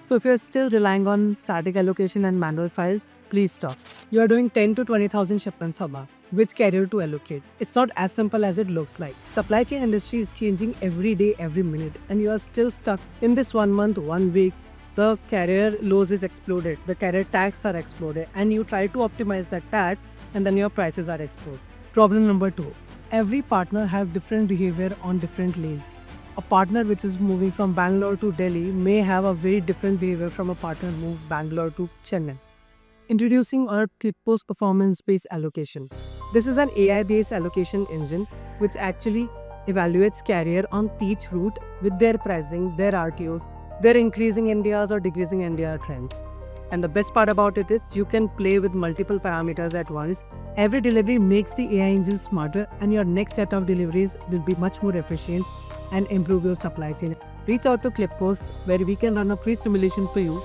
So if you're still relying on static allocation and manual files, please stop. You are doing 10 to 20,000 shipments a month. Which carrier to allocate? It's not as simple as it looks like. Supply chain industry is changing every day, every minute, and you are still stuck in this 1 month, 1 week. The carrier lows is exploded, the carrier tags are exploded, and you try to optimize that tag, and then your prices are exploded. Problem number 2. Every partner have different behavior on different lanes. A partner which is moving from Bangalore to Delhi may have a very different behavior from a partner moved Bangalore to Chennai. Introducing our ClickPost's performance-based allocation. This is an AI-based allocation engine which actually evaluates carrier on each route with their pricings, their RTOs, their increasing NDRs or decreasing NDR trends. And the best part about it is you can play with multiple parameters at once. Every delivery makes the AI engine smarter, and your next set of deliveries will be much more efficient and improve your supply chain. Reach out to ClickPost where we can run a free simulation for you